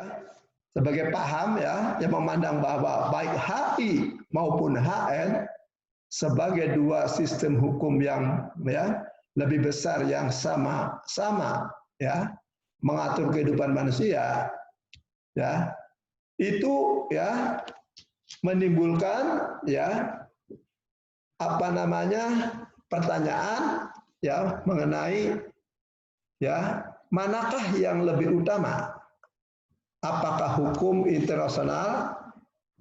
ya sebagai paham ya yang memandang bahwa baik HI maupun HN sebagai dua sistem hukum yang ya lebih besar yang sama-sama ya mengatur kehidupan manusia ya itu ya menimbulkan ya apa namanya pertanyaan ya mengenai ya manakah yang lebih utama, apakah hukum internasional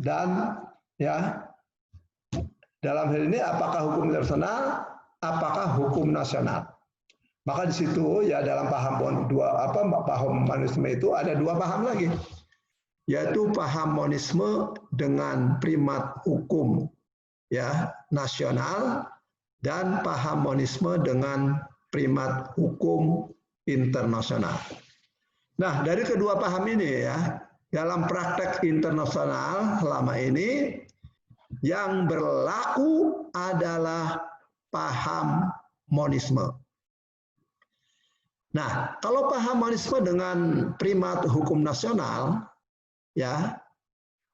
dan ya dalam hal ini apakah hukum internasional, apakah hukum nasional. Maka di situ ya dalam paham paham monisme itu ada dua paham lagi, yaitu paham monisme dengan primat hukum ya nasional dan paham monisme dengan primat hukum internasional. Nah, dari kedua paham ini ya, dalam praktek internasional selama ini yang berlaku adalah paham monisme. Nah, kalau paham monisme dengan primat hukum nasional ya,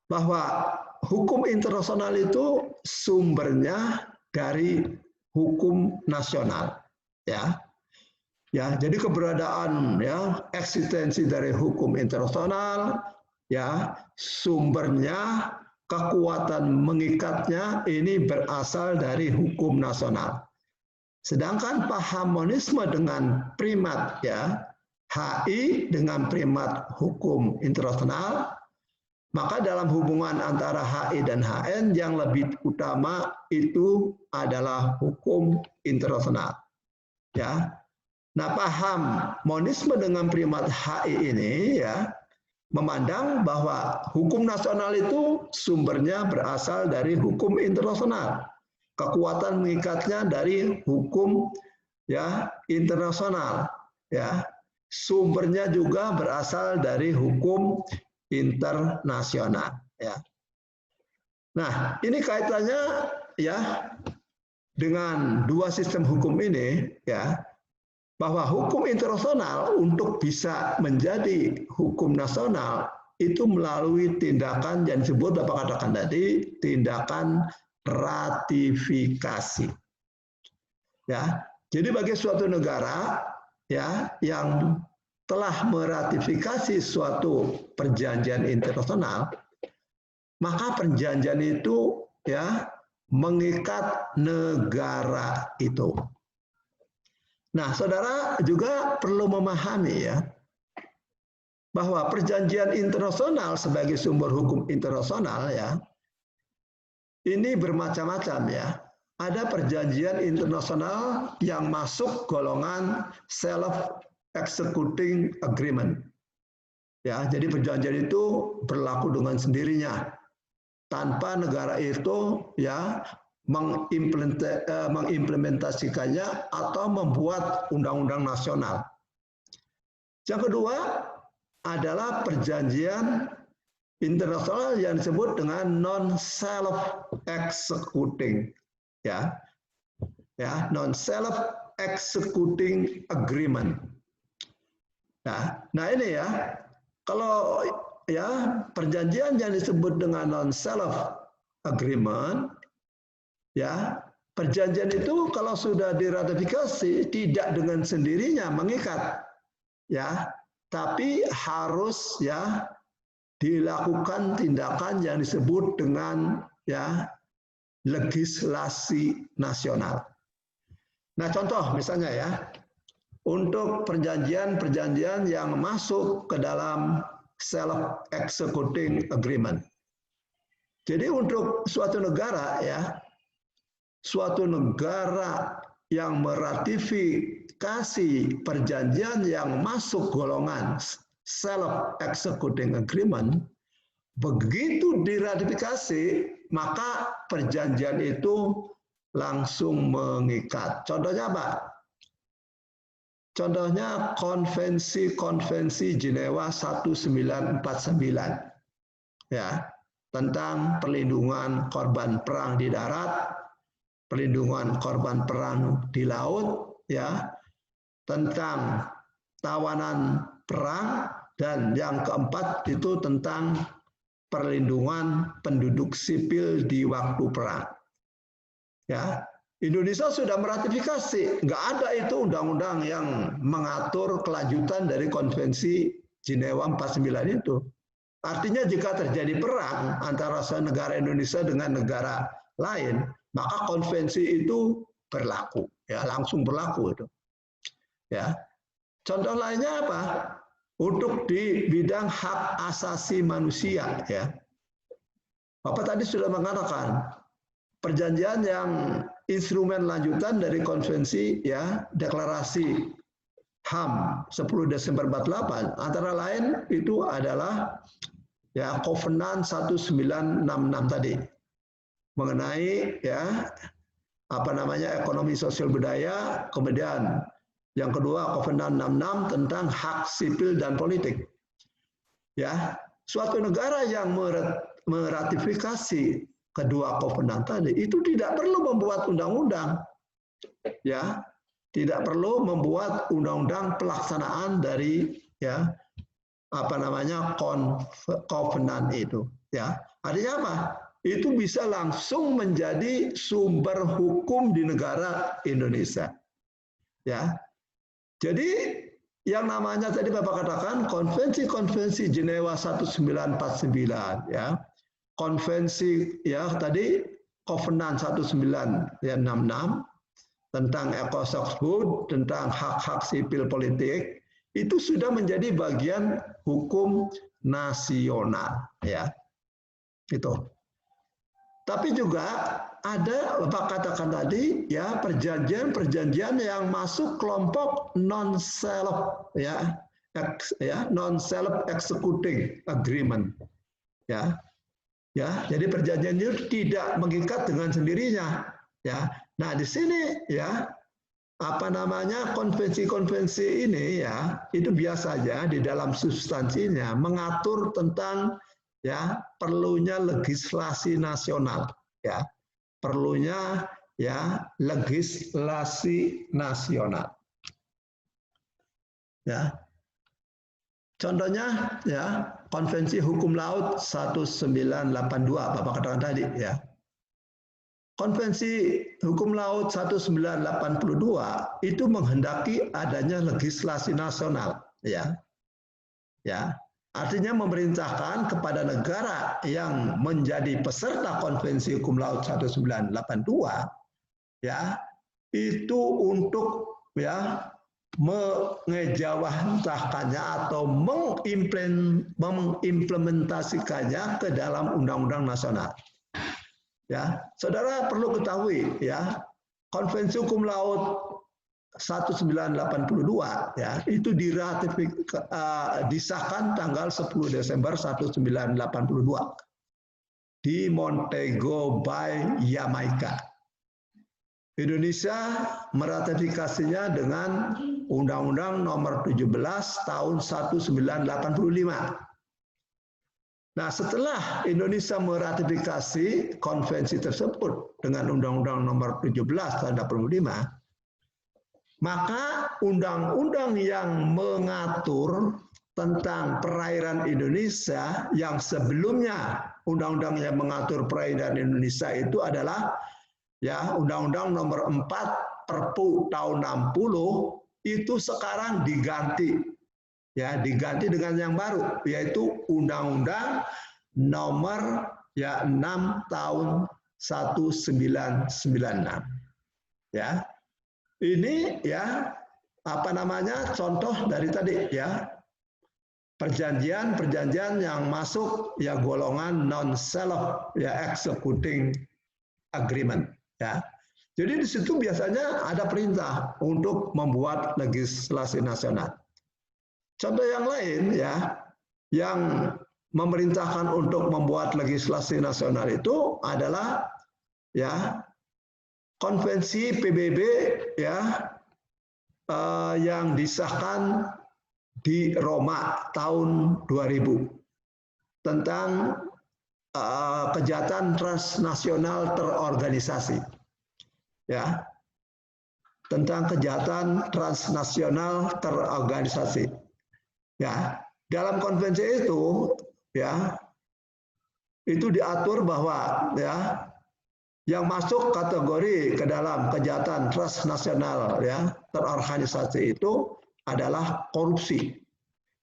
bahwa hukum internasional itu sumbernya dari hukum nasional ya. Ya, jadi keberadaan ya eksistensi dari hukum internasional ya sumbernya kekuatan mengikatnya ini berasal dari hukum nasional. Sedangkan paham monisme dengan primat ya HI dengan primat hukum internasional, maka dalam hubungan antara HI dan HN yang lebih utama itu adalah hukum internasional. Ya. Nah, paham monisme dengan primat HI ini ya memandang bahwa hukum nasional itu sumbernya berasal dari hukum internasional. Kekuatan mengikatnya dari hukum ya internasional ya. Sumbernya juga berasal dari hukum internasional ya. Nah, ini kaitannya ya dengan dua sistem hukum ini ya. Bahwa hukum internasional untuk bisa menjadi hukum nasional itu melalui tindakan yang disebut Bapak katakan tadi, tindakan ratifikasi. Ya, jadi bagi suatu negara ya yang telah meratifikasi suatu perjanjian internasional, maka perjanjian itu ya mengikat negara itu. Nah, saudara juga perlu memahami ya bahwa perjanjian internasional sebagai sumber hukum internasional ya ini bermacam-macam ya. Ada perjanjian internasional yang masuk golongan self-executing agreement. Ya, jadi perjanjian itu berlaku dengan sendirinya tanpa negara itu ya mengimplementasikannya atau membuat undang-undang nasional. Yang kedua adalah perjanjian internasional yang disebut dengan non-self-executing, ya, non-self-executing agreement. Nah ini ya, kalau ya perjanjian yang disebut dengan non-self agreement ya, perjanjian itu kalau sudah diratifikasi tidak dengan sendirinya mengikat, ya, tapi harus ya dilakukan tindakan yang disebut dengan ya legislasi nasional. Nah, contoh misalnya ya, untuk perjanjian-perjanjian yang masuk ke dalam self-executing agreement. Jadi untuk suatu negara ya, suatu negara yang meratifikasi perjanjian yang masuk golongan self-executing agreement, begitu diratifikasi, maka perjanjian itu langsung mengikat. Contohnya apa? Contohnya Konvensi Jenewa 1949 ya, tentang perlindungan korban perang di darat, perlindungan korban perang di laut, ya, tentang tawanan perang Dan yang keempat itu tentang perlindungan penduduk sipil di waktu perang. Ya, Indonesia sudah meratifikasi, nggak ada itu undang-undang yang mengatur kelanjutan dari Konvensi Jenewa 49 itu. Artinya jika terjadi perang antara negara Indonesia dengan negara lain, maka konvensi itu berlaku, ya langsung berlaku itu. Ya, contoh lainnya apa? Untuk di bidang hak asasi manusia, ya. Bapak tadi sudah mengatakan perjanjian yang instrumen lanjutan dari konvensi, ya, deklarasi HAM 10 Desember 48 antara lain itu adalah ya Covenant 1966 tadi mengenai ya apa namanya ekonomi sosial budaya, kemudian yang kedua Covenant 66 tentang hak sipil dan politik. Ya, suatu negara yang meratifikasi kedua Covenant tadi itu tidak perlu membuat undang-undang. Ya, tidak perlu membuat undang-undang pelaksanaan dari ya apa namanya Covenant itu. Ya, artinya apa? Itu bisa langsung menjadi sumber hukum di negara Indonesia. Ya. Jadi yang namanya tadi Bapak katakan konvensi Jenewa 1949 ya. Konvensi ya tadi Covenant 1966 tentang ECOSOC tentang hak-hak sipil politik itu sudah menjadi bagian hukum nasional ya. Itu. Tapi juga ada Bapak katakan tadi ya perjanjian yang masuk kelompok non self ya non self executing agreement ya. Ya, jadi perjanjian itu tidak mengikat dengan sendirinya ya. Nah, di sini ya apa namanya konvensi-konvensi ini ya itu biasa saja di dalam substansinya mengatur tentang ya perlunya legislasi nasional ya perlunya ya legislasi nasional ya contohnya ya Konvensi Hukum Laut 1982 Bapak katakan tadi ya Konvensi Hukum Laut 1982 itu menghendaki adanya legislasi nasional ya ya artinya memerintahkan kepada negara yang menjadi peserta Konvensi Hukum Laut 1982 ya itu untuk ya mengejawantahkannya atau mengimplementasikannya ke dalam undang-undang nasional. Ya, saudara perlu ketahui ya, Konvensi Hukum Laut 1982 ya itu disahkan tanggal 10 Desember 1982 di Montego Bay, Yamaika. Indonesia meratifikasinya dengan Undang-Undang Nomor 17 Tahun 1985. Nah, setelah Indonesia meratifikasi konvensi tersebut dengan Undang-Undang Nomor 17 Tahun 1985, maka undang-undang yang mengatur tentang perairan Indonesia yang sebelumnya undang-undang yang mengatur perairan Indonesia itu adalah ya Undang-Undang Nomor 4 Perpu tahun 60 itu sekarang diganti. Ya, diganti dengan yang baru yaitu Undang-Undang Nomor 6 Tahun 1996. Ya. Ini ya apa namanya contoh dari tadi ya perjanjian yang masuk ya golongan non self ya executing agreement ya. Jadi di situ biasanya ada perintah untuk membuat legislasi nasional. Contoh yang lain ya, yang memerintahkan untuk membuat legislasi nasional itu adalah ya konvensi PBB ya yang disahkan di Roma tahun 2000 tentang kejahatan transnasional terorganisasi ya tentang kejahatan transnasional terorganisasi. Ya, dalam konvensi itu ya itu diatur bahwa ya yang masuk kategori ke dalam kejahatan transnasional ya terorganisasi itu adalah korupsi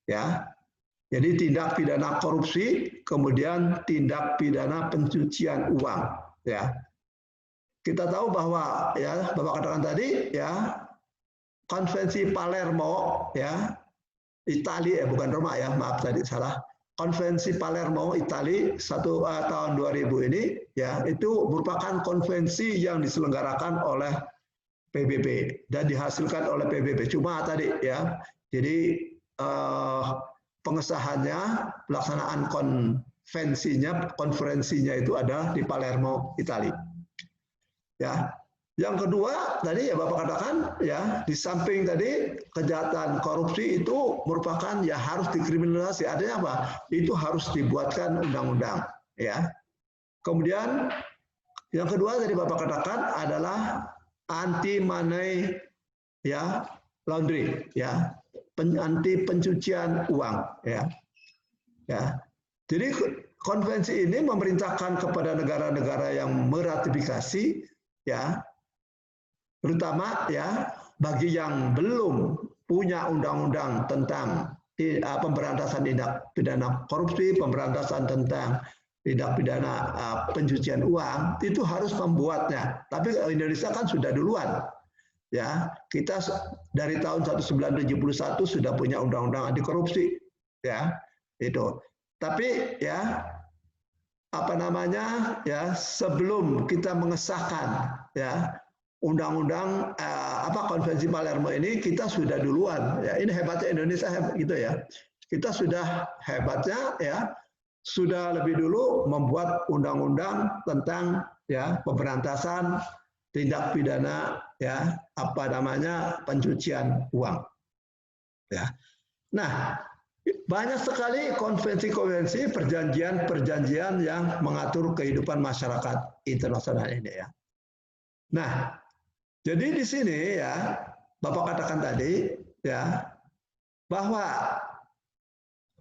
ya. Jadi tindak pidana korupsi, kemudian tindak pidana pencucian uang ya. Kita tahu bahwa ya Bapak katakan tadi ya konvensi Palermo ya Italia bukan Roma ya, maaf tadi salah. Konvensi Palermo Italia tahun 2000 ini ya itu merupakan konvensi yang diselenggarakan oleh PBB dan dihasilkan oleh PBB. Cuma tadi ya, jadi pengesahannya, pelaksanaan konferensinya itu ada di Palermo Italia. Ya. Yang kedua tadi ya Bapak katakan ya di samping tadi kejahatan korupsi itu merupakan ya harus dikriminalisasi. Artinya apa? Itu harus dibuatkan undang-undang ya. Kemudian yang kedua tadi Bapak katakan adalah anti money ya laundry ya, anti pencucian uang ya. Ya. Jadi konvensi ini memerintahkan kepada negara-negara yang meratifikasi ya terutama ya bagi yang belum punya undang-undang tentang pemberantasan tindak pidana korupsi, pemberantasan tentang tindak pidana pencucian uang itu harus membuatnya. Tapi Indonesia kan sudah duluan. Ya, kita dari tahun 1971 sudah punya undang-undang anti korupsi ya. Itu. Tapi ya apa namanya ya sebelum kita mengesahkan ya undang-undang konvensi Palermo ini kita sudah duluan ya, ini hebatnya Indonesia gitu ya, kita sudah hebatnya ya sudah lebih dulu membuat undang-undang tentang ya pemberantasan tindak pidana ya apa namanya pencucian uang ya. Nah banyak sekali konvensi-konvensi perjanjian-perjanjian yang mengatur kehidupan masyarakat internasional ini ya. Nah jadi di sini ya, Bapak katakan tadi ya bahwa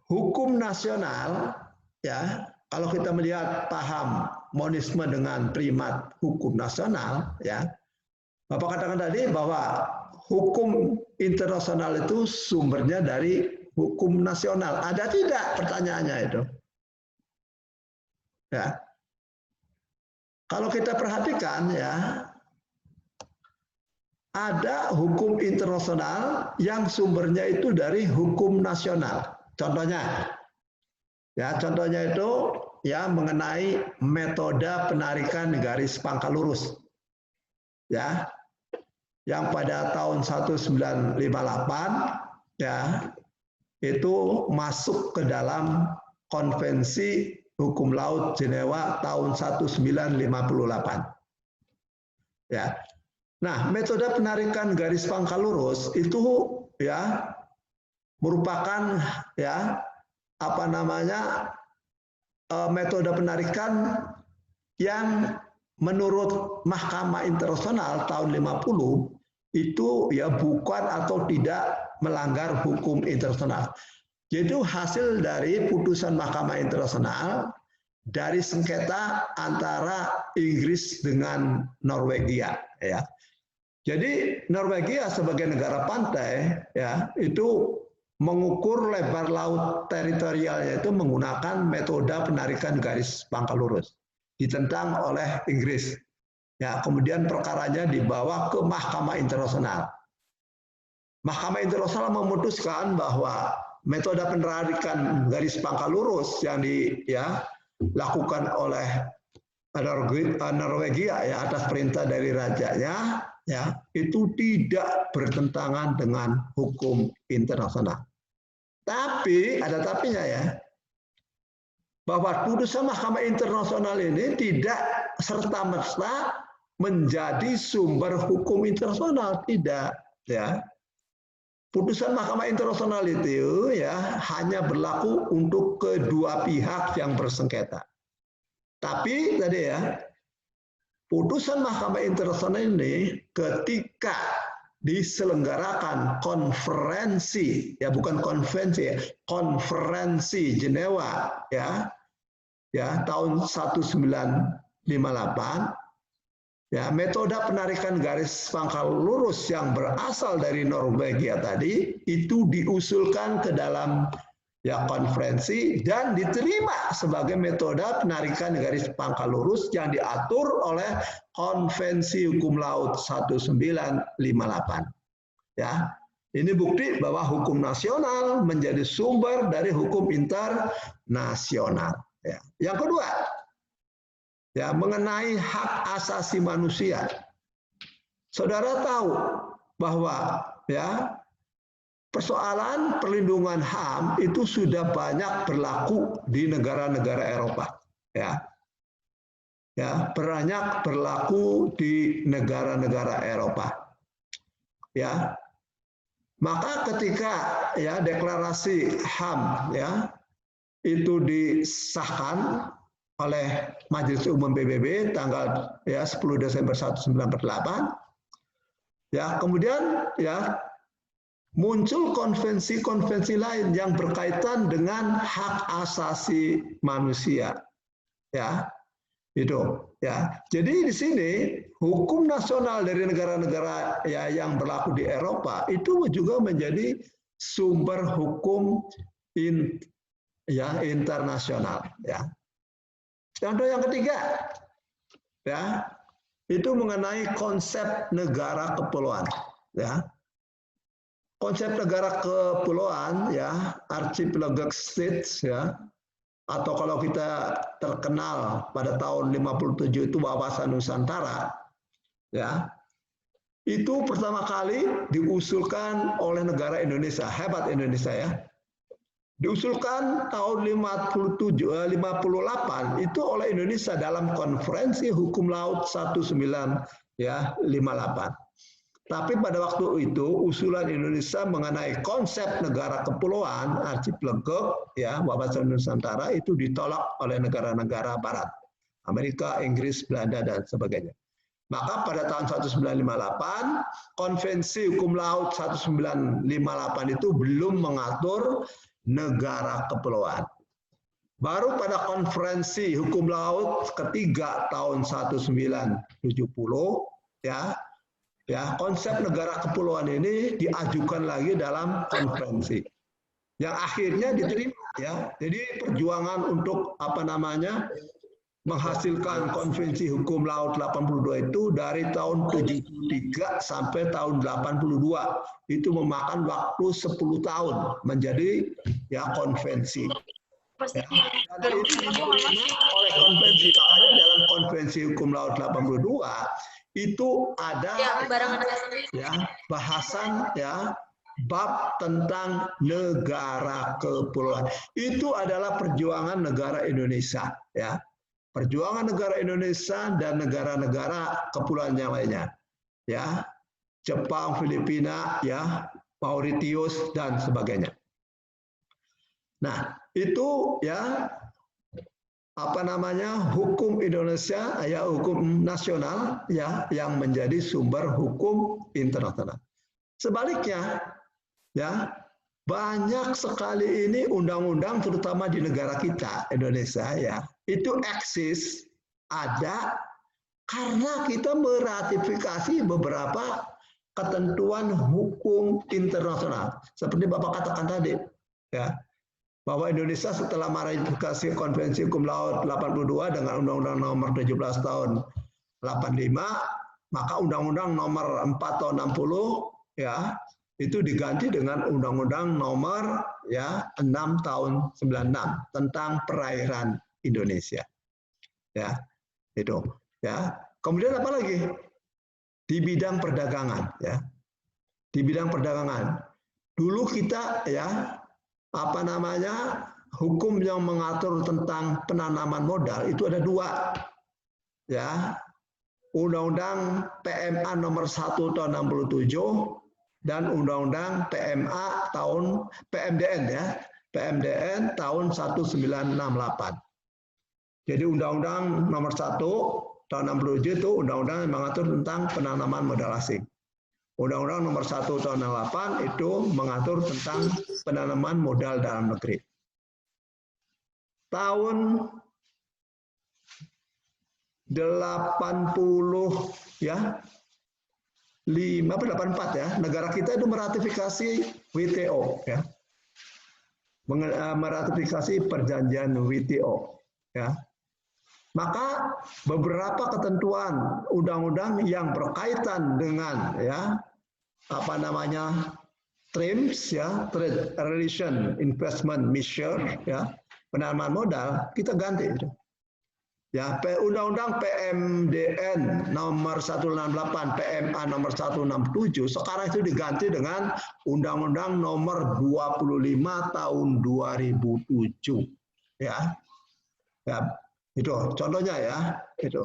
hukum nasional ya, kalau kita melihat paham monisme dengan primat hukum nasional ya, Bapak katakan tadi bahwa hukum internasional itu sumbernya dari hukum nasional. Ada tidak pertanyaannya itu? Ya. Kalau kita perhatikan ya ada hukum internasional yang sumbernya itu dari hukum nasional. Contohnya, ya contohnya itu ya mengenai metode penarikan garis pangkal lurus, ya, yang pada tahun 1958 ya itu masuk ke dalam konvensi hukum laut Jenewa tahun 1958, ya. Nah, metode penarikan garis pangkal lurus itu ya merupakan ya apa namanya metode penarikan yang menurut Mahkamah Internasional tahun 50 itu ya bukan atau tidak melanggar hukum internasional. Jadi hasil dari putusan Mahkamah Internasional dari sengketa antara Inggris dengan Norwegia ya. Jadi Norwegia sebagai negara pantai ya itu mengukur lebar laut teritorialnya itu menggunakan metode penarikan garis pangkal lurus, ditentang oleh Inggris. Ya, kemudian perkaranya dibawa ke Mahkamah Internasional. Mahkamah Internasional memutuskan bahwa metode penarikan garis pangkal lurus yang dilakukan oleh Norwegia ya atas perintah dari rajanya ya itu tidak bertentangan dengan hukum internasional. Tapi ada tapinya ya, bahwa putusan Mahkamah Internasional ini tidak serta-merta menjadi sumber hukum internasional, tidak ya. Putusan Mahkamah Internasional itu ya hanya berlaku untuk kedua pihak yang bersengketa. Tapi tadi ya, putusan Mahkamah Internasional ini ketika diselenggarakan konferensi, ya bukan konvensi, ya, konferensi Jenewa, ya tahun 1958, ya metode penarikan garis pangkal lurus yang berasal dari Norwegia tadi itu diusulkan ke dalam ya konferensi dan diterima sebagai metode penarikan garis pangkal lurus yang diatur oleh Konvensi Hukum Laut 1958. Ya, ini bukti bahwa hukum nasional menjadi sumber dari hukum internasional. Ya. Yang kedua, ya mengenai hak asasi manusia. Saudara tahu bahwa ya persoalan perlindungan HAM itu sudah banyak berlaku di negara-negara Eropa, ya. Ya, banyak berlaku di negara-negara Eropa. Ya. Maka ketika ya deklarasi HAM ya itu disahkan oleh Majelis Umum PBB tanggal ya 10 Desember 1948, ya kemudian ya muncul konvensi-konvensi lain yang berkaitan dengan hak asasi manusia, ya itu ya. Jadi di sini hukum nasional dari negara-negara ya yang berlaku di Eropa itu juga menjadi sumber hukum internasional, ya. Contoh yang ketiga, ya itu mengenai konsep negara kepulauan, ya. Konsep negara kepulauan ya archipelagic states ya atau kalau kita terkenal pada tahun 57 itu wawasan Nusantara ya itu pertama kali diusulkan oleh negara Indonesia, hebat Indonesia ya. Diusulkan tahun 58 itu oleh Indonesia dalam Konferensi Hukum Laut 1958. Tapi pada waktu itu usulan Indonesia mengenai konsep negara kepulauan archipelagic ya wawasan Nusantara itu ditolak oleh negara-negara Barat, Amerika, Inggris, Belanda dan sebagainya. Maka pada tahun 1958 Konvensi Hukum Laut 1958 itu belum mengatur negara kepulauan. Baru pada Konferensi Hukum Laut ketiga tahun 1970 ya konsep negara kepulauan ini diajukan lagi dalam konferensi yang akhirnya diterima ya. Jadi perjuangan untuk menghasilkan Konvensi Hukum Laut 82 itu dari tahun 73 sampai tahun 82 itu memakan waktu 10 tahun menjadi ya konvensi. Ya. Dan ini oleh konvensi dalam Konvensi Hukum Laut 82 itu ada ya bahasan ya bab tentang negara kepulauan. Itu adalah perjuangan negara Indonesia ya. Perjuangan negara Indonesia dan negara-negara kepulauan yang lainnya. Ya. Jepang, Filipina, ya, Mauritius dan sebagainya. Nah, itu ya hukum Indonesia ya hukum nasional ya yang menjadi sumber hukum internasional. Sebaliknya ya banyak sekali ini undang-undang terutama di negara kita Indonesia ya itu eksis ada karena kita meratifikasi beberapa ketentuan hukum internasional seperti Bapak katakan tadi ya bahwa Indonesia setelah meratifikasi Konvensi Hukum Laut 82 dengan Undang-Undang Nomor 17 Tahun 85, maka Undang-Undang Nomor 4 Tahun 60 ya itu diganti dengan Undang-Undang Nomor ya 6 Tahun 96 tentang perairan Indonesia. Ya, itu ya. Kemudian apa lagi? Di bidang perdagangan ya. Di bidang perdagangan. Dulu kita ya hukum yang mengatur tentang penanaman modal itu ada dua ya Undang-Undang PMA nomor 1 tahun 67 dan Undang-Undang PMDN ya PMDN tahun 1968. Jadi Undang-Undang nomor 1 tahun 67 itu undang-undang yang mengatur tentang penanaman modal asing. Undang-Undang Nomor 1 Tahun 68 itu mengatur tentang penanaman modal dalam negeri. Tahun 80 ya, 84 ya, negara kita itu meratifikasi WTO ya. Meratifikasi perjanjian WTO ya. Maka beberapa ketentuan undang-undang yang berkaitan dengan ya apa namanya TRIMS ya, Trade Relation Investment Measure ya, penanaman modal kita ganti itu. Ya, Undang-Undang PMDN nomor 168, PMA nomor 167 sekarang itu diganti dengan Undang-Undang nomor 25 tahun 2007 ya. Ya, itu contohnya ya, itu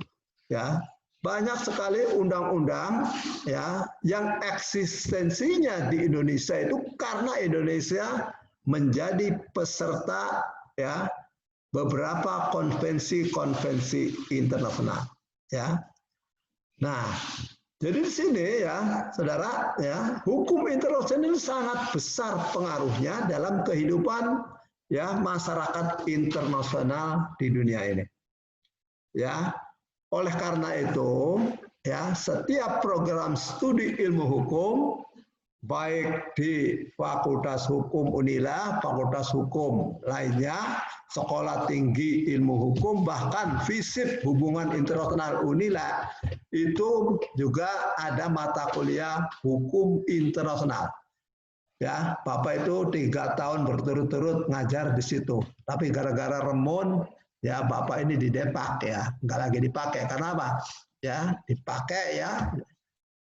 ya. Banyak sekali undang-undang ya yang eksistensinya di Indonesia itu karena Indonesia menjadi peserta ya beberapa konvensi-konvensi internasional ya. Nah, jadi di sini ya, Saudara ya, hukum internasional ini sangat besar pengaruhnya dalam kehidupan ya masyarakat internasional di dunia ini. Ya. Oleh karena itu, ya, setiap program studi ilmu hukum baik di Fakultas Hukum Unila, Fakultas Hukum lainnya, Sekolah Tinggi Ilmu Hukum, bahkan FISIP Hubungan Internasional Unila, itu juga ada mata kuliah hukum internasional. Ya, Bapak itu 3 tahun berturut-turut ngajar di situ. Tapi gara-gara remon, ya Bapak ini didepak ya, nggak lagi dipakai. Karena apa? Ya, dipakai ya.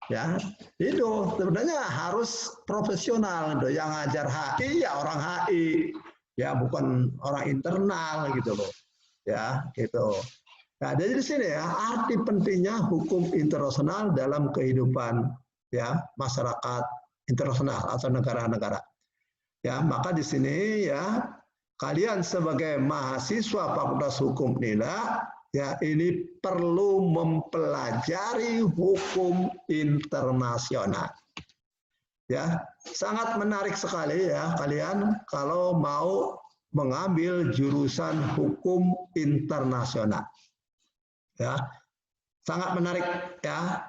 Ya, itu sebenarnya harus profesional. Yang ngajar HI ya orang HI, ya bukan orang internal gitu loh. Ya, gitu. Nah, jadi di sini ya arti pentingnya hukum internasional dalam kehidupan ya masyarakat internasional atau negara-negara. Ya, maka di sini ya kalian sebagai mahasiswa Fakultas Hukum Unila ya ini perlu mempelajari hukum internasional. Ya, sangat menarik sekali ya kalian kalau mau mengambil jurusan hukum internasional. Ya. Sangat menarik ya.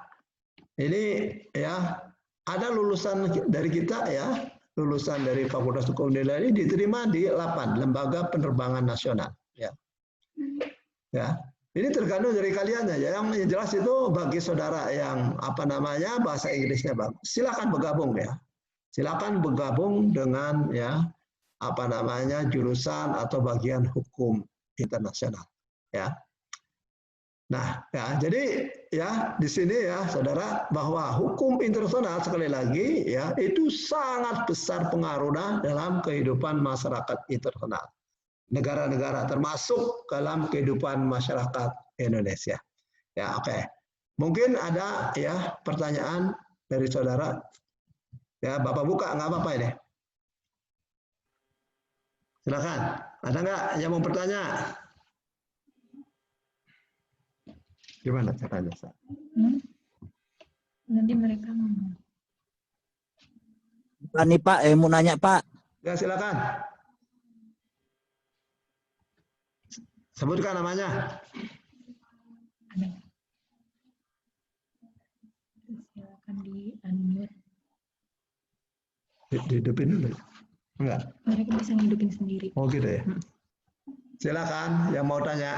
Ini ya ada lulusan dari kita ya, lulusan dari Fakultas Hukum Unila ini diterima di LAPAN, Lembaga Penerbangan Nasional ya. Ya. Ini tergantung dari kalian ya. Yang jelas itu bagi saudara yang apa namanya bahasa Inggrisnya bagus, silakan bergabung ya. Silakan bergabung dengan ya apa namanya jurusan atau bagian hukum internasional ya. Nah, ya jadi ya di sini ya saudara bahwa hukum internasional sekali lagi ya itu sangat besar pengaruhnya dalam kehidupan masyarakat internasional. Negara-negara termasuk dalam kehidupan masyarakat Indonesia. Ya, oke. Mungkin ada ya pertanyaan dari saudara. Ya, Bapak buka nggak apa-apa ini. Silakan. Ada nggak yang mau bertanya? Gimana caranya, Sa? Nanti mereka ngomong. Pak nih Pak, mau nanya Pak. Ya, silakan. Sebutkan namanya. Silakan di unmute. Dihidupin dulu. Enggak. Mereka bisa ngidupin sendiri. Oh gitu ya. Silakan yang mau tanya.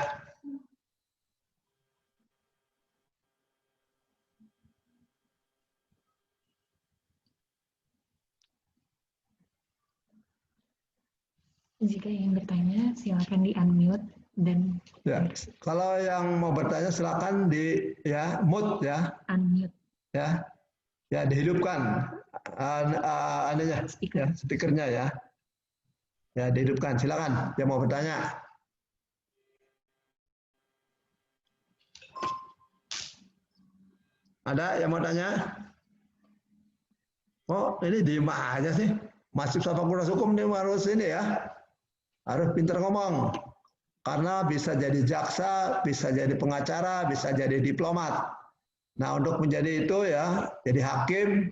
Jika yang bertanya silakan di unmute dan ya, kalau yang mau bertanya silakan di ya mute ya. Unmute. Ya. Ya dihidupkan anunya Speaker. ya, speakernya ya. Ya dihidupkan. Silakan yang mau bertanya. Ada yang mau tanya? Oh, ini diem aja sih. Mahasiswa Fakultas Hukum ini harus ini ya. Harus pintar ngomong. Karena bisa jadi jaksa, bisa jadi pengacara, bisa jadi diplomat. Nah, untuk menjadi itu ya, jadi hakim,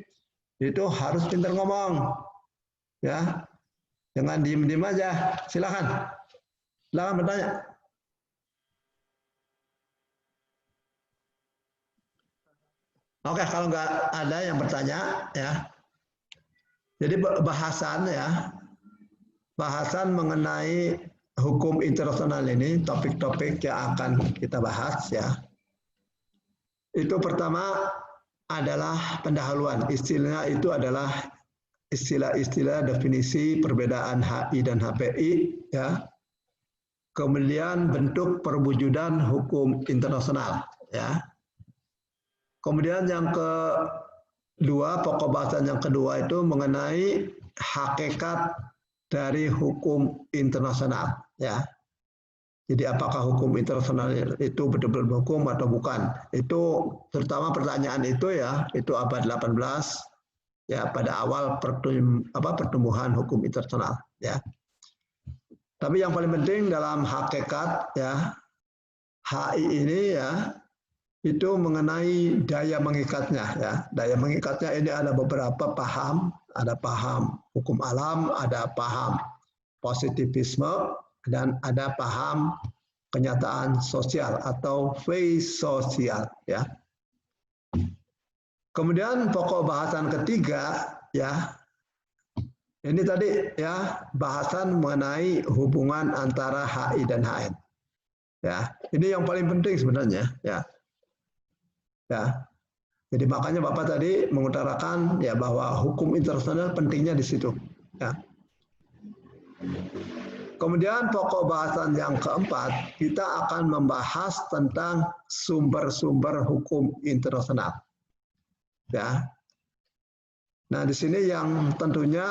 itu harus pintar ngomong, ya, jangan diem-diem aja. Silakan bertanya. Oke, kalau nggak ada yang bertanya, ya. Jadi bahasan mengenai hukum internasional ini, topik-topik yang akan kita bahas, ya. Itu pertama adalah pendahuluan. Istilahnya itu adalah istilah-istilah definisi perbedaan HI dan HPI, ya. Kemudian bentuk perwujudan hukum internasional, ya. Kemudian yang kedua, pokok bahasan yang kedua itu mengenai hakikat dari hukum internasional, ya. Jadi apakah hukum internasional itu betul-betul hukum atau bukan? Itu terutama pertanyaan itu, ya, itu abad 18, ya, pada awal pertumbuhan hukum internasional, ya. Tapi yang paling penting dalam hakikat, ya, HI ini, ya, itu mengenai daya mengikatnya, ya. Daya mengikatnya ini ada beberapa paham, ada paham hukum alam, ada paham positivisme, dan ada paham kenyataan sosial atau phase sosial, ya. Kemudian pokok bahasan ketiga, ya, ini tadi, ya, bahasan mengenai hubungan antara HI dan HN, ya. Ini yang paling penting sebenarnya, ya. Ya, jadi makanya Bapak tadi mengutarakan, ya, bahwa hukum internasional pentingnya di situ, ya. Kemudian pokok bahasan yang keempat, kita akan membahas tentang sumber-sumber hukum internasional, ya. Nah, di sini yang tentunya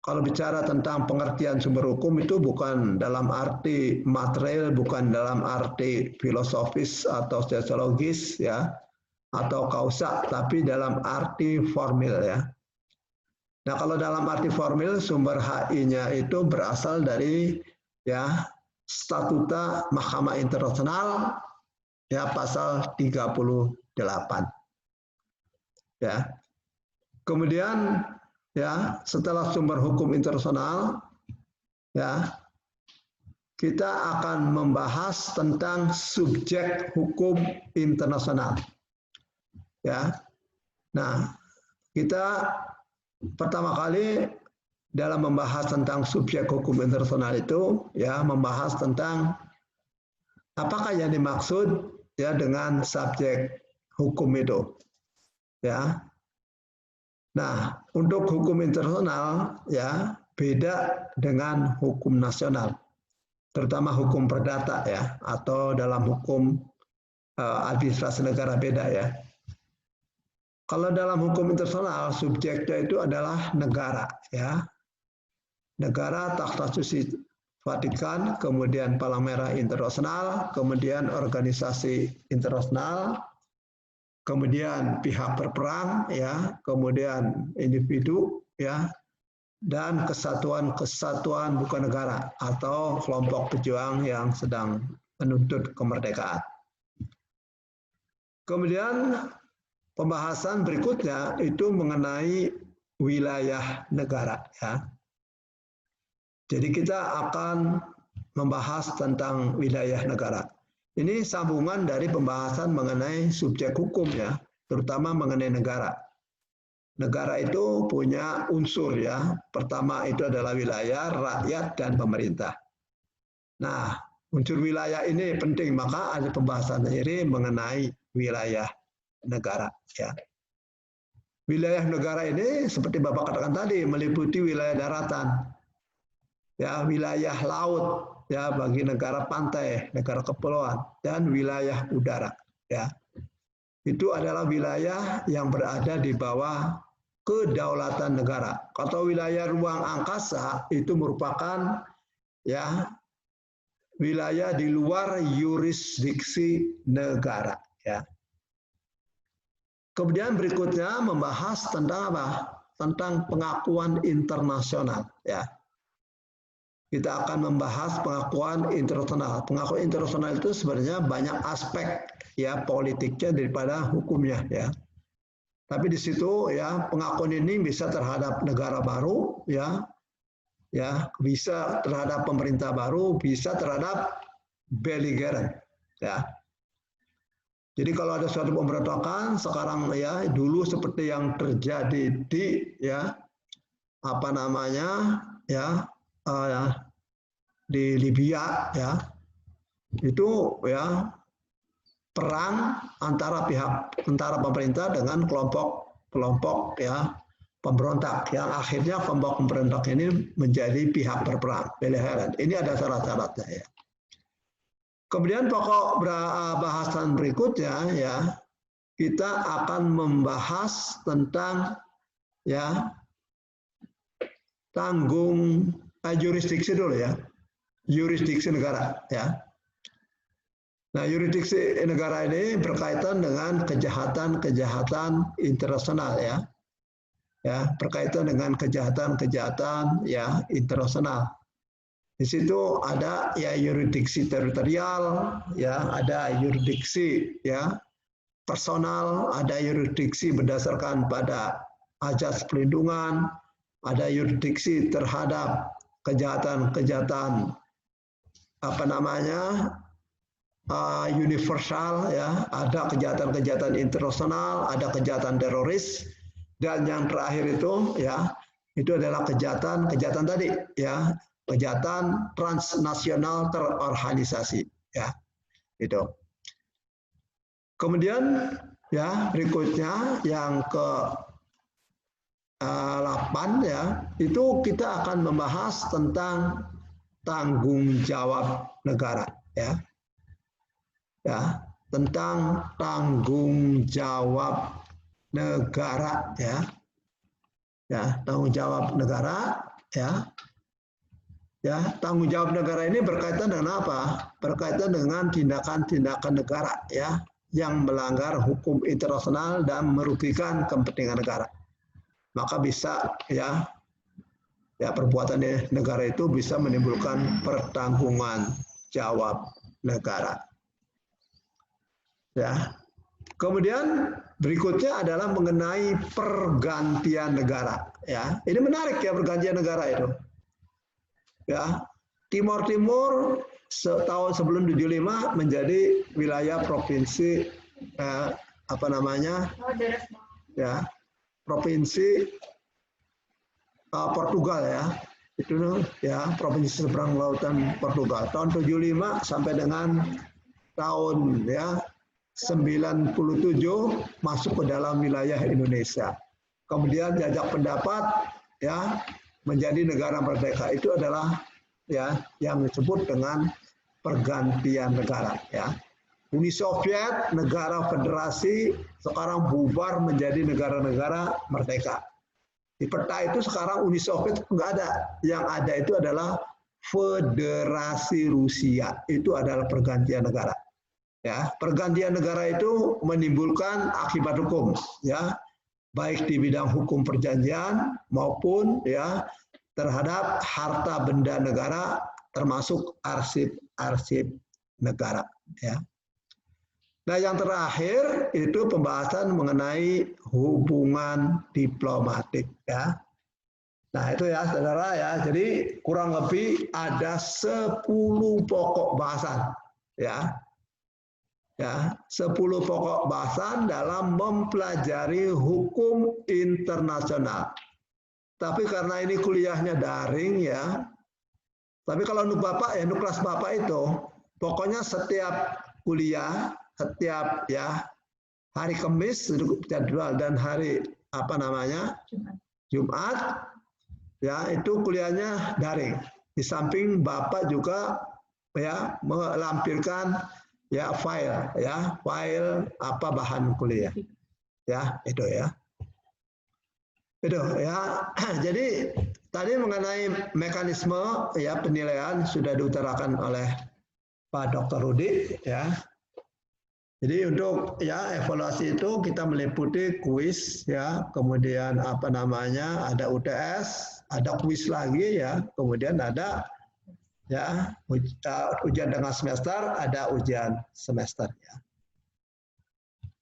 kalau bicara tentang pengertian sumber hukum itu bukan dalam arti material, bukan dalam arti filosofis atau sosiologis, ya, atau kausa, tapi dalam arti formil, ya. Nah, kalau dalam arti formil, sumber HI-nya itu berasal dari, ya, Statuta Mahkamah Internasional, ya, pasal 38. Ya. Kemudian, ya, setelah sumber hukum internasional, ya, kita akan membahas tentang subjek hukum internasional, ya. Nah, kita pertama kali dalam membahas tentang subjek hukum internasional itu, ya, membahas tentang apakah yang dimaksud, ya, dengan subjek hukum itu, ya. Nah, untuk hukum internasional, ya, beda dengan hukum nasional, terutama hukum perdata, ya, atau dalam hukum administrasi negara beda, ya. Kalau dalam hukum internasional, subjeknya itu adalah negara, ya. Negara takhta suci Vatikan, kemudian Palang Merah Internasional, kemudian organisasi internasional, kemudian pihak berperang, ya, kemudian individu, ya, dan kesatuan-kesatuan bukan negara atau kelompok pejuang yang sedang menuntut kemerdekaan. Kemudian pembahasan berikutnya itu mengenai wilayah negara, ya. Jadi kita akan membahas tentang wilayah negara. Ini sambungan dari pembahasan mengenai subjek hukum, ya, terutama mengenai negara. Negara itu punya unsur, ya. Pertama itu adalah wilayah, rakyat, dan pemerintah. Nah, unsur wilayah ini penting, maka ada pembahasan sendiri mengenai wilayah negara, ya. Wilayah negara ini seperti Bapak katakan tadi meliputi wilayah daratan, ya, wilayah laut, ya, bagi negara pantai, negara kepulauan, dan wilayah udara, ya. Itu adalah wilayah yang berada di bawah kedaulatan negara. Kalau wilayah ruang angkasa itu merupakan, ya, wilayah di luar yurisdiksi negara, ya. Kemudian berikutnya membahas tentang apa? Tentang pengakuan internasional, ya. Kita akan membahas pengakuan internasional. Pengakuan internasional itu sebenarnya banyak aspek, ya, politiknya daripada hukumnya, ya. Tapi di situ ya pengakuan ini bisa terhadap negara baru, ya, bisa terhadap pemerintah baru, bisa terhadap belligerent, ya. Jadi kalau ada suatu pemberontakan sekarang ya dulu seperti yang terjadi di ya apa namanya ya di Libya ya itu ya perang antara pemerintah dengan kelompok ya pemberontak yang akhirnya kelompok pemberontak ini menjadi pihak berperang belligerent. Ini ada syarat-syaratnya ya. Kemudian pokok bahasan berikutnya ya kita akan membahas tentang ya tanggung jurisdiksi dulu ya, jurisdiksi negara ya. Nah, yurisdiksi negara ini berkaitan dengan kejahatan-kejahatan internasional ya. Ya, berkaitan dengan kejahatan-kejahatan ya internasional. Di situ ada ya yurisdiksi teritorial, ya, ada yurisdiksi ya personal, ada yurisdiksi berdasarkan pada azas pelindungan, ada yurisdiksi terhadap kejahatan-kejahatan apa namanya universal ya, ada kejahatan-kejahatan internasional, ada kejahatan teroris, dan yang terakhir itu ya itu adalah kejahatan tadi ya, kejahatan transnasional terorganisasi ya itu. Kemudian ya berikutnya yang ke 8 ya itu kita akan membahas tentang tanggung jawab negara ya. Ya, tentang tanggung jawab negara ya. Ya, tanggung jawab negara ya. Ya, tanggung jawab negara ini berkaitan dengan apa? Berkaitan dengan tindakan-tindakan negara ya yang melanggar hukum internasional dan merugikan kepentingan negara. Maka bisa ya perbuatan negara itu bisa menimbulkan pertanggungan jawab negara. Ya. Kemudian berikutnya adalah mengenai pergantian negara. Ya, ini menarik ya pergantian negara itu. Ya, Timor setahun sebelum 75 menjadi wilayah provinsi apa namanya? Ya, provinsi Portugal ya. Itu ya provinsi seberang lautan Portugal. Tahun 75 sampai dengan tahun ya 97 masuk ke dalam wilayah Indonesia. Kemudian jajak pendapat ya menjadi negara merdeka. Itu adalah ya yang disebut dengan pergantian negara ya. Uni Soviet, negara federasi, sekarang bubar menjadi negara-negara merdeka. Di peta itu sekarang Uni Soviet enggak ada. Yang ada itu adalah Federasi Rusia. Itu adalah pergantian negara. Ya, pergantian negara itu menimbulkan akibat hukum, ya, baik di bidang hukum perjanjian maupun ya terhadap harta benda negara, termasuk arsip-arsip negara. Ya. Nah, yang terakhir itu pembahasan mengenai hubungan diplomatik. Ya. Nah, itu ya, saudara ya. Jadi kurang lebih ada 10 pokok bahasan. Ya. Ya, 10 pokok bahasan dalam mempelajari hukum internasional. Tapi karena ini kuliahnya daring ya. Tapi kalau untuk Bapak ya, untuk kelas Bapak itu pokoknya setiap kuliah, setiap ya hari Kamis jadwal dan hari apa namanya? Jumat ya, itu kuliahnya daring. Di samping Bapak juga ya melampirkan ya file apa bahan kuliah ya itu ya jadi tadi mengenai mekanisme ya penilaian sudah diutarakan oleh Pak Dr. Rudi ya. Jadi untuk ya evaluasi itu kita meliputi kuis ya, kemudian apa namanya ada UTS, ada kuis lagi ya, kemudian ada ya ujian tengah semester, ada ujian semester ya.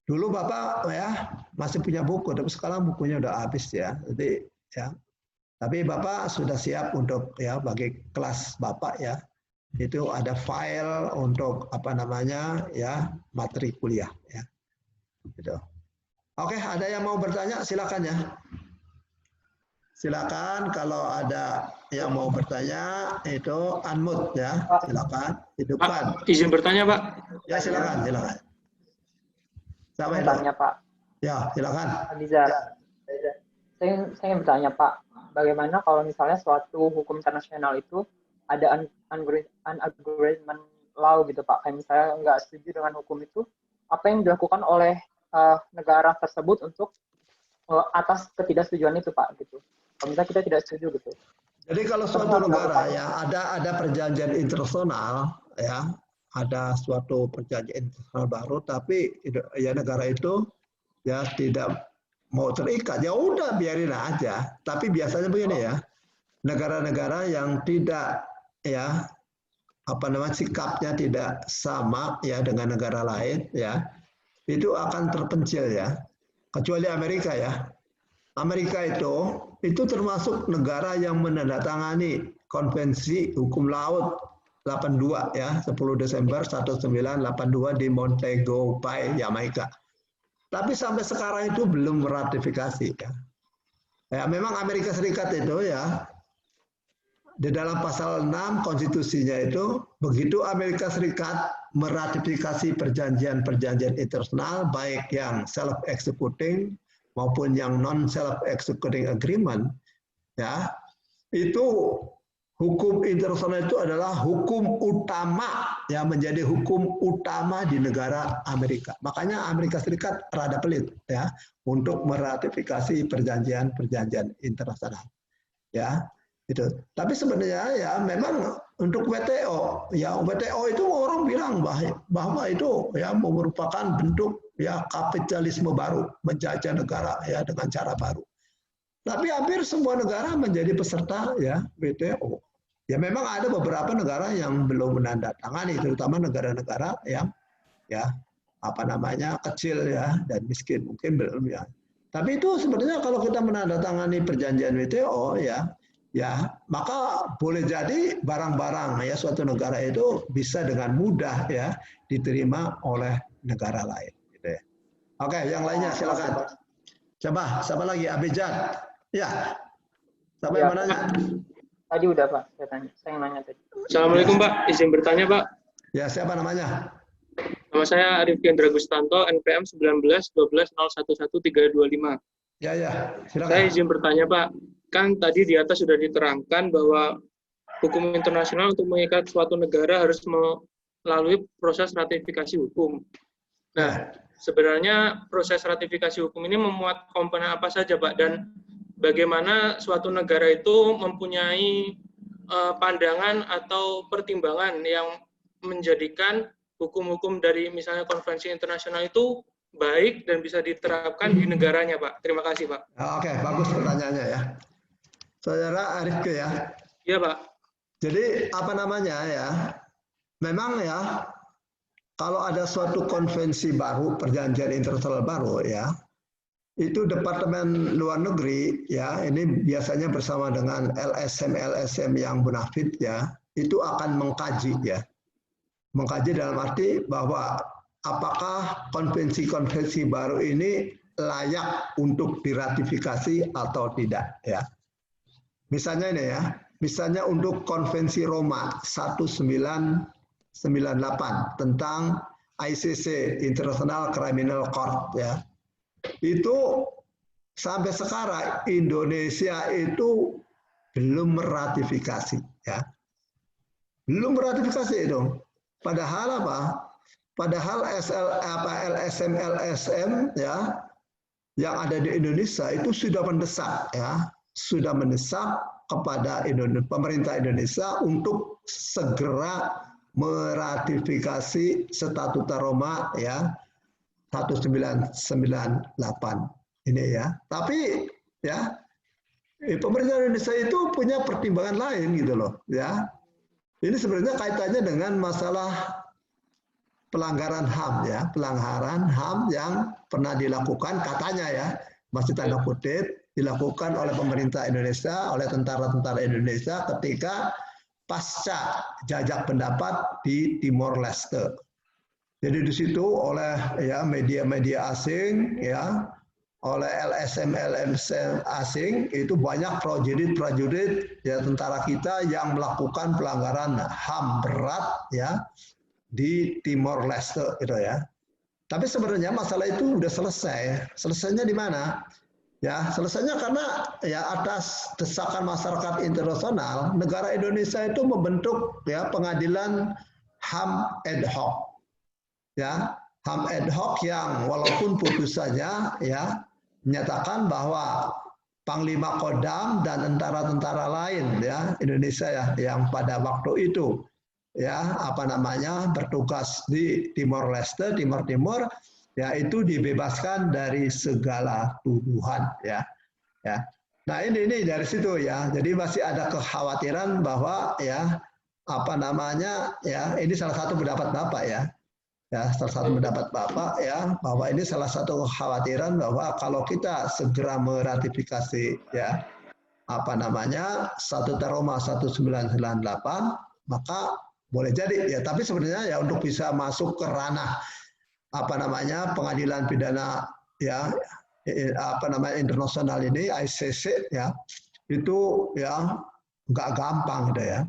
Dulu Bapak ya masih punya buku, tapi sekarang bukunya udah habis ya. Jadi ya, tapi Bapak sudah siap untuk ya bagi kelas Bapak ya. Itu ada file untuk apa namanya ya materi kuliah ya. Gitu. Oke, ada yang mau bertanya silakan ya. Silakan kalau ada yang mau bertanya itu unmute ya. Silakan hidupkan. Pak, izin bertanya Pak. Ya silakan. Siapa itu? Bertanya Pak. Ya silakan. Abizar. Saya ingin bertanya Pak, bagaimana kalau misalnya suatu hukum internasional itu ada un-agreement law gitu Pak, kayak misalnya nggak setuju dengan hukum itu, apa yang dilakukan oleh negara tersebut untuk atas ketidaksetujuan itu Pak gitu. Kalau misalnya kita tidak setuju gitu. Jadi kalau suatu negara ya ada perjanjian internasional ya, ada suatu perjanjian internasional baru, tapi ya negara itu ya tidak mau terikat, ya udah biarin aja. Tapi biasanya begini ya, negara-negara yang tidak ya apa namanya sikapnya tidak sama ya dengan negara lain ya, itu akan terpencil ya. Kecuali Amerika ya. Amerika itu termasuk negara yang menandatangani Konvensi Hukum Laut 82 ya, 10 Desember 1982 di Montego Bay, Jamaika. Tapi sampai sekarang itu belum meratifikasi ya. Ya memang Amerika Serikat itu ya di dalam pasal 6 konstitusinya itu begitu Amerika Serikat meratifikasi perjanjian-perjanjian internasional baik yang self-executing maupun yang non self-executing agreement ya, itu hukum internasional itu adalah hukum utama ya, menjadi hukum utama di negara Amerika. Makanya Amerika Serikat rada pelit ya untuk meratifikasi perjanjian-perjanjian internasional ya itu. Tapi sebenarnya ya memang untuk WTO ya, WTO itu orang bilang bahwa itu ya merupakan bentuk ya kapitalisme baru, menjajah negara ya dengan cara baru. Tapi hampir semua negara menjadi peserta ya WTO. Ya memang ada beberapa negara yang belum menandatangani, terutama negara-negara yang ya apa namanya kecil ya dan miskin, mungkin belum ya. Tapi itu sebenarnya kalau kita menandatangani perjanjian WTO ya maka boleh jadi barang-barang ya suatu negara itu bisa dengan mudah ya diterima oleh negara lain. Gitu ya. Oke, yang lainnya silakan. Coba, siapa lagi? Abijad. Ya. Siapa yang menanya? Tadi udah Pak, saya nanya tadi. Assalamualaikum Pak, izin bertanya Pak. Ya, siapa namanya? Nama saya Arif Gendra Gustanto, NPM 1912011325. Ya, silakan. Saya izin bertanya Pak, kan tadi di atas sudah diterangkan bahwa hukum internasional untuk mengikat suatu negara harus melalui proses ratifikasi hukum. Nah, sebenarnya proses ratifikasi hukum ini memuat komponen apa saja Pak, dan bagaimana suatu negara itu mempunyai pandangan atau pertimbangan yang menjadikan hukum-hukum dari misalnya konvensi internasional itu baik dan bisa diterapkan di negaranya Pak. Terima kasih Pak. Oke, bagus pertanyaannya ya. Saudara Arifke ya. Iya Pak. Jadi apa namanya ya, memang ya kalau ada suatu konvensi baru, perjanjian internasional baru ya, itu Departemen Luar Negeri ya, ini biasanya bersama dengan LSM yang bonafit ya, itu akan mengkaji ya. Mengkaji dalam arti bahwa apakah konvensi-konvensi baru ini layak untuk diratifikasi atau tidak ya. Misalnya ini ya, misalnya untuk Konvensi Roma 1998 tentang ICC, International Criminal Court ya. Itu sampai sekarang Indonesia itu belum meratifikasi ya. Belum meratifikasi itu. Padahal apa? Padahal LSM ya yang ada di Indonesia itu sudah mendesak ya, sudah mendesak kepada pemerintah Indonesia untuk segera meratifikasi Statuta Roma ya 1998 ini ya. Tapi ya pemerintah Indonesia itu punya pertimbangan lain gitu loh ya. Ini sebenarnya kaitannya dengan masalah pelanggaran HAM ya, pelanggaran HAM yang pernah dilakukan katanya ya, masih tanda kutip, dilakukan oleh pemerintah Indonesia, oleh tentara-tentara Indonesia ketika pasca jajak pendapat di Timor Leste. Jadi di situ oleh ya media-media asing ya, oleh LSM asing itu banyak prajurit-prajurit ya tentara kita yang melakukan pelanggaran HAM berat ya di Timor Leste gitu ya. Tapi sebenarnya masalah itu udah selesai. Selesainya di mana? Ya, selesainya karena ya atas desakan masyarakat internasional, negara Indonesia itu membentuk ya pengadilan HAM ad hoc. Ya, HAM ad hoc yang walaupun putusannya ya menyatakan bahwa Panglima Kodam dan tentara-tentara lain ya Indonesia ya yang pada waktu itu ya bertugas di Timor Leste, Timur Timur ya itu dibebaskan dari segala tuduhan ya. Ya. Nah, ini dari situ ya. Jadi masih ada kekhawatiran bahwa ya ya ini salah satu pendapat Bapak ya. Ya, salah satu pendapat Bapak ya bahwa ini salah satu kekhawatiran bahwa kalau kita segera meratifikasi ya Statut Roma 1998 maka boleh jadi ya, tapi sebenarnya ya untuk bisa masuk ke ranah pengadilan pidana ya internasional ini ICC ya itu ya nggak gampang gitu ya.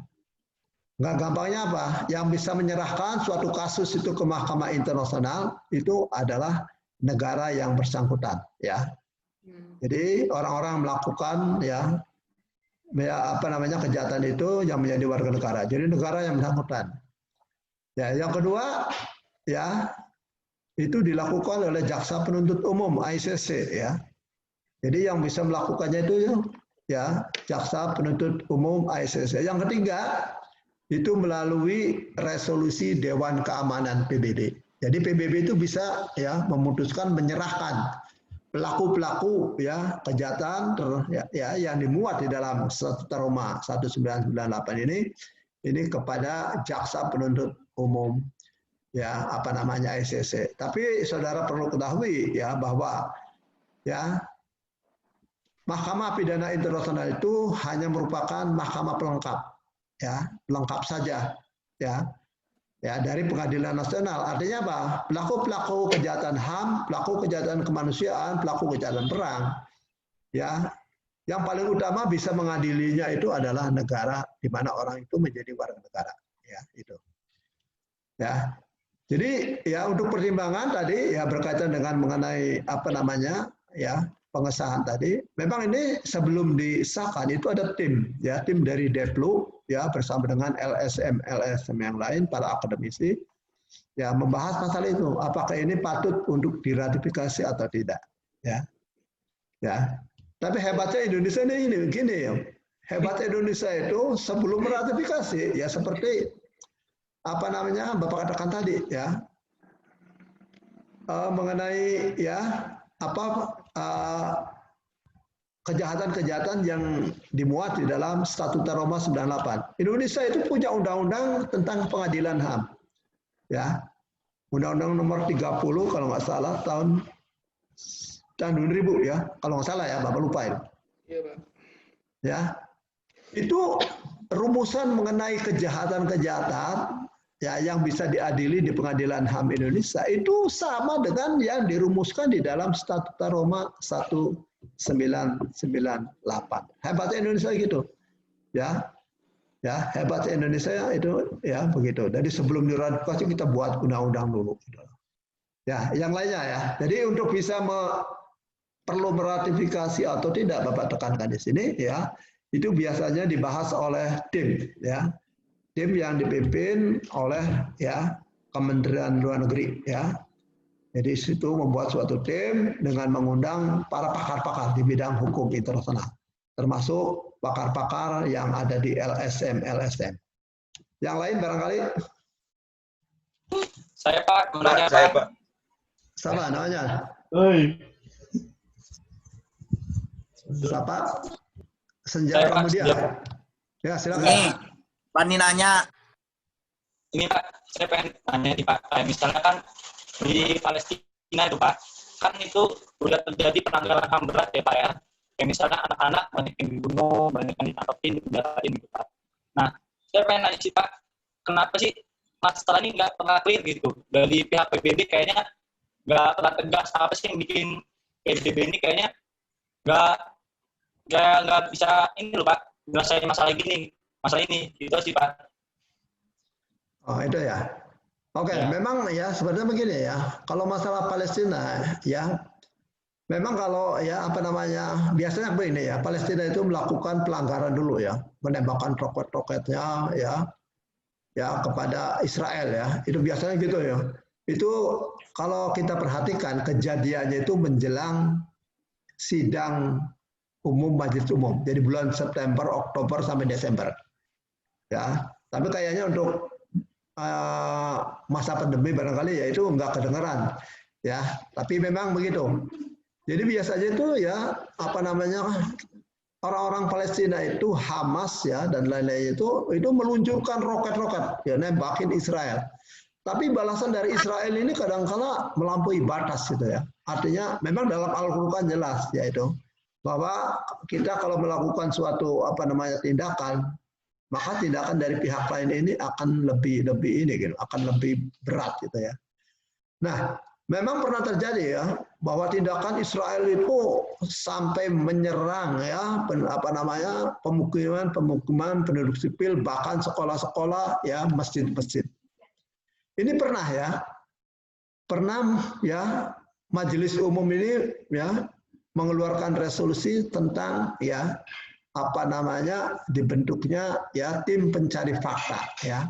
Nggak gampangnya apa? Yang bisa menyerahkan suatu kasus itu ke Mahkamah Internasional itu adalah negara yang bersangkutan, ya. Jadi orang-orang melakukan kejahatan itu yang menjadi warga negara. Jadi negara yang bersangkutan. Ya, yang kedua, ya itu dilakukan oleh Jaksa Penuntut Umum ICC, ya. Jadi yang bisa melakukannya itu ya Jaksa Penuntut Umum ICC. Yang ketiga itu melalui resolusi Dewan Keamanan PBB. Jadi PBB itu bisa ya memutuskan menyerahkan pelaku-pelaku ya kejahatan yang dimuat di dalam Statut Roma 1998 ini kepada Jaksa Penuntut Umum ya ICC. Tapi saudara perlu ketahui ya bahwa ya Mahkamah Pidana Internasional itu hanya merupakan mahkamah pelengkap. Ya, lengkap saja ya dari pengadilan nasional. Artinya apa? Pelaku-pelaku kejahatan HAM, pelaku kejahatan kemanusiaan, pelaku kejahatan perang ya yang paling utama bisa mengadilinya itu adalah negara di mana orang itu menjadi warga negara ya itu ya. Jadi ya untuk pertimbangan tadi ya berkaitan dengan mengenai pengesahan tadi, memang ini sebelum disahkan itu ada tim dari Deplu ya bersama dengan LSM yang lain, para akademisi ya membahas masalah itu, apakah ini patut untuk diratifikasi atau tidak ya. Tapi hebatnya Indonesia ini begini ya, hebat Indonesia itu sebelum meratifikasi ya seperti Bapak katakan tadi ya mengenai ya kejahatan-kejahatan yang dimuat di dalam Statut Roma 98. Indonesia itu punya undang-undang tentang pengadilan HAM. Ya. Undang-undang nomor 30 kalau nggak salah tahun 2000 ya. Kalau nggak salah ya, Bapak lupa itu. Iya, Pak. Ya. Itu rumusan mengenai kejahatan-kejahatan ya yang bisa diadili di Pengadilan HAM Indonesia itu sama dengan yang dirumuskan di dalam Statut Roma 1998. Hebatnya Indonesia gitu. Ya. Ya, hebatnya Indonesia itu ya begitu. Jadi sebelum diratifikasi kita buat undang-undang dulu gitu. Ya, yang lainnya ya. Jadi untuk bisa perlu meratifikasi atau tidak Bapak tekankan di sini ya, itu biasanya dibahas oleh tim ya. Tim yang dipimpin oleh ya Kementerian Luar Negeri ya. Jadi situ membuat suatu tim dengan mengundang para pakar-pakar di bidang hukum internasional, termasuk pakar-pakar yang ada di LSM. Yang lain barangkali? Saya Pak, gunanya saya Pak. Sama namanya? Siapa? Senja Pramudia. Ya silakan. Nih, Pani nanya. ini Pak, saya pengen tanya nih Pak, kayak misalnya kan di Palestina itu Pak, kan itu udah terjadi pelanggaran HAM berat ya Pak ya. Kayak misalnya anak-anak banyak yang dibunuh, banyak yang ditangkapin, dipenjarain gitu Pak. Nah, saya pengen nanya sih Pak, kenapa sih masalah ini nggak pernah clear gitu? Dari pihak PBB kayaknya nggak pernah tegas, apa sih yang bikin PBB ini kayaknya nggak bisa ini loh Pak, nyelesain masalah ini, gitu sih Pak. Oh itu ya. Oke, Ya. memang ya sebenarnya begini ya. Kalau masalah Palestina ya, memang kalau ya apa namanya biasanya begini ya. Palestina itu melakukan pelanggaran dulu ya, menembakkan roket-roketnya ya kepada Israel ya. Itu biasanya gitu ya. Itu kalau kita perhatikan kejadiannya itu menjelang sidang umum Majelis Umum. Jadi bulan September, Oktober sampai Desember. Ya, tapi kayaknya untuk masa pandemi barangkali ya itu nggak kedengeran ya, tapi memang begitu. Jadi biasanya itu ya apa namanya orang-orang Palestina itu Hamas ya dan lain-lain itu meluncurkan roket-roket ya nembakin Israel. Tapi balasan dari Israel ini kadang-kala melampaui batas gitu ya. Artinya memang dalam Al-Qur'an jelas yaitu bahwa kita kalau melakukan suatu apa namanya tindakan, maka tindakan dari pihak lain ini akan lebih ini gitu, akan lebih berat gitu ya. Nah, memang pernah terjadi ya bahwa tindakan Israel itu sampai menyerang ya apa namanya pemukiman penduduk sipil, bahkan sekolah-sekolah ya, masjid-masjid. Ini pernah ya Majelis Umum ini ya mengeluarkan resolusi tentang ya apa namanya dibentuknya ya tim pencari fakta ya.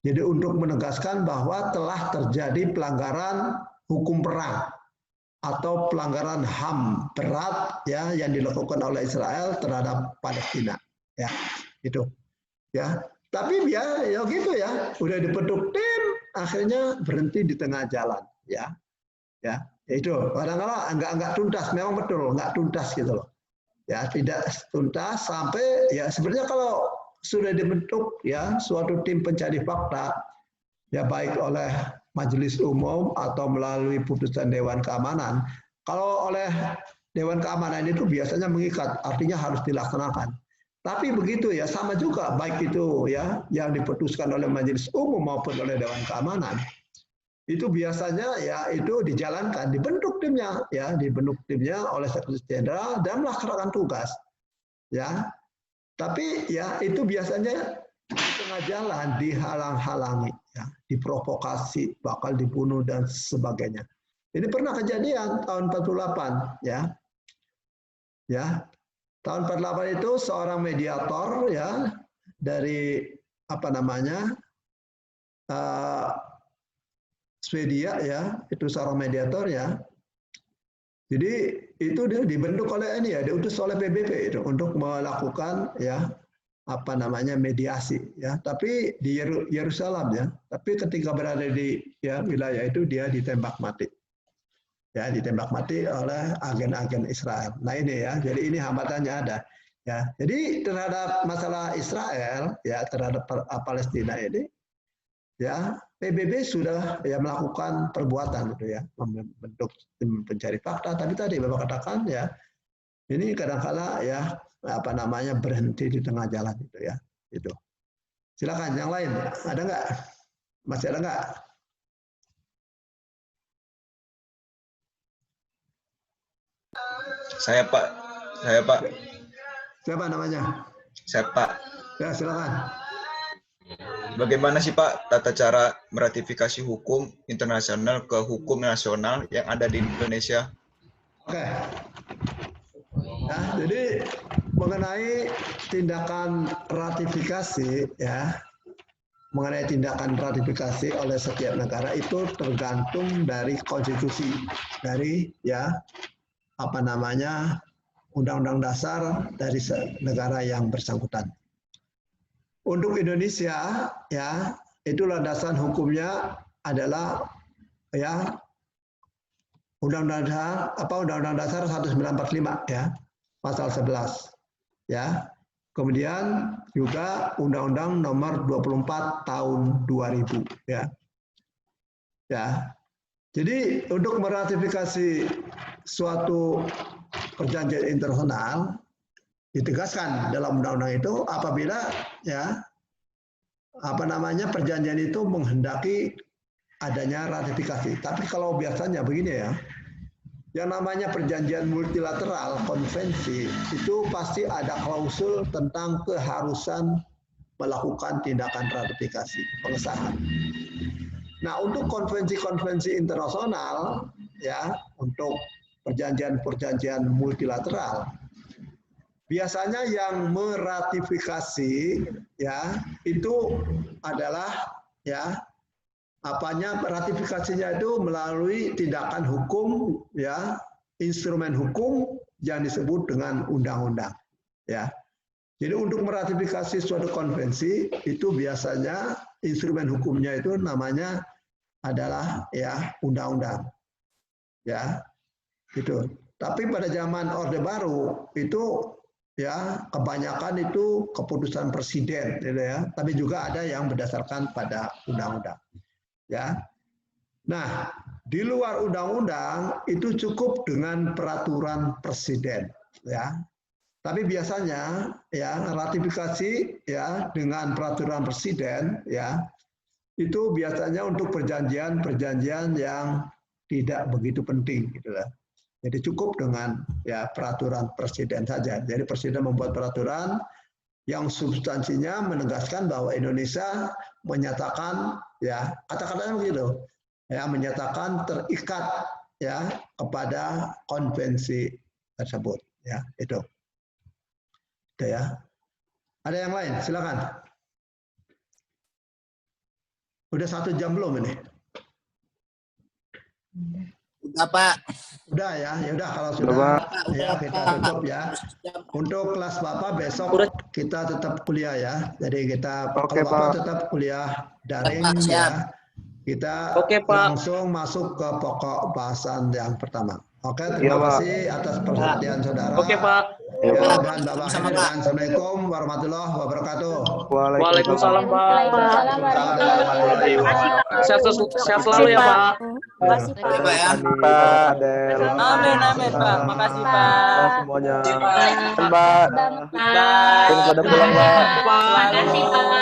Jadi untuk menegaskan bahwa telah terjadi pelanggaran hukum perang atau pelanggaran HAM berat ya yang dilakukan oleh Israel terhadap Palestina ya. Itu ya. Tapi ya gitu ya, udah dibentuk tim akhirnya berhenti di tengah jalan ya. Ya, itu kadang-kadang enggak tuntas, memang betul enggak tuntas gitu loh. Ya tidak tuntas sampai ya sebenarnya kalau sudah dibentuk ya suatu tim pencari fakta ya baik oleh Majelis Umum atau melalui putusan Dewan Keamanan. Kalau oleh Dewan Keamanan itu biasanya mengikat, artinya harus dilaksanakan. Tapi begitu ya sama juga baik itu ya yang diputuskan oleh Majelis Umum maupun oleh Dewan Keamanan. Itu biasanya ya itu dijalankan, dibentuk timnya oleh Sekretaris Jenderal dan melaksanakan tugas ya. Tapi ya itu biasanya di tengah jalan dihalang-halangi ya, diprovokasi, bakal dibunuh dan sebagainya. Ini pernah kejadian tahun 48 ya. Ya. Tahun 48 itu seorang mediator ya dari apa namanya Swedia ya, itu seorang mediator ya. Jadi itu dia dibentuk oleh ini ya, diutus oleh PBB itu untuk melakukan ya apa namanya mediasi ya. Tapi di Yerusalem ya. Tapi ketika berada di ya wilayah itu dia ditembak mati. Ya, ditembak mati oleh agen-agen Israel. Nah ini ya, jadi ini hambatannya ada. Ya, jadi terhadap masalah Israel ya terhadap Palestina ini ya PBB sudah ya melakukan perbuatan gitu ya, membentuk tim pencari fakta. Tapi tadi Bapak katakan ya ini kadang-kala ya apa namanya berhenti di tengah jalan itu ya. Itu. Silakan yang lain ada nggak? Masih ada nggak? Saya Pak. Siapa namanya? Saya Pak. Ya silakan. Bagaimana sih Pak tata cara meratifikasi hukum internasional ke hukum nasional yang ada di Indonesia? Oke. Nah, jadi mengenai tindakan ratifikasi ya, mengenai tindakan ratifikasi oleh setiap negara itu tergantung dari konstitusi dari ya apa namanya undang-undang dasar dari negara yang bersangkutan. Untuk Indonesia ya itu landasan hukumnya adalah ya Undang-Undang Dasar 1945 ya pasal 11 ya. Kemudian juga Undang-Undang Nomor 24 Tahun 2000 ya. Ya. Jadi untuk meratifikasi suatu perjanjian internasional ditegaskan dalam undang-undang itu apabila ya perjanjian itu menghendaki adanya ratifikasi. Tapi kalau biasanya begini ya, yang namanya perjanjian multilateral, konvensi, itu pasti ada klausul tentang keharusan melakukan tindakan ratifikasi, pengesahan. Nah, untuk konvensi-konvensi internasional, ya, untuk perjanjian-perjanjian multilateral, biasanya yang meratifikasi, ya, itu adalah, ya, ratifikasinya itu melalui tindakan hukum, ya, instrumen hukum yang disebut dengan undang-undang, ya. Jadi untuk meratifikasi suatu konvensi itu biasanya instrumen hukumnya itu namanya adalah ya undang-undang, ya, gitu. Tapi pada zaman Orde Baru itu ya kebanyakan itu keputusan presiden, gitu ya. Tapi juga ada yang berdasarkan pada undang-undang. Ya. Nah, di luar undang-undang itu cukup dengan peraturan presiden, ya. Tapi biasanya ya ratifikasi ya dengan peraturan presiden ya itu biasanya untuk perjanjian-perjanjian yang tidak begitu penting gitu lah. Jadi cukup dengan ya peraturan presiden saja. Jadi presiden membuat peraturan yang substansinya menegaskan bahwa Indonesia menyatakan ya kata-katanya begitu ya menyatakan terikat ya kepada konvensi tersebut ya itu. Oke ya. Ada yang lain? Silakan. Udah 1 jam belum ini? Udah, Pak. Udah ya. Ya udah kalau sudah ya kita tutup ya. Untuk kelas Bapak besok kita tetap kuliah ya. Jadi kita kalau Bapak tetap kuliah daring ya. Kita langsung masuk ke pokok bahasan yang pertama. Oke, terima kasih atas perhatian saudara. Oke, Pak. Ya, dan Bapak Hadi, dan Assalamualaikum warahmatullahi wabarakatuh. Waalaikumsalam, Pak. Waalaikumsalam warahmatullahi wabarakatuh. Sehat selalu ya, Pak. Terima kasih, Pak. Amin, amin, Pak. Makasih, Pak. Semuanya. Mbak. Pada pulang, Pak. Makasih, Pak.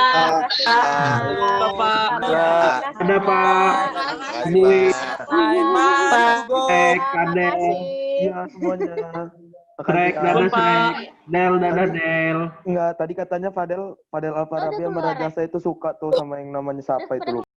Pak. Ada, Pak. Ini Kadel. Iya, semuanya. Rek, dadah, Rek. Del, dadah, Del. Enggak, tadi katanya Fadel Alfarabi sama Rajasa itu suka tuh sama yang namanya siapa itu, lupa.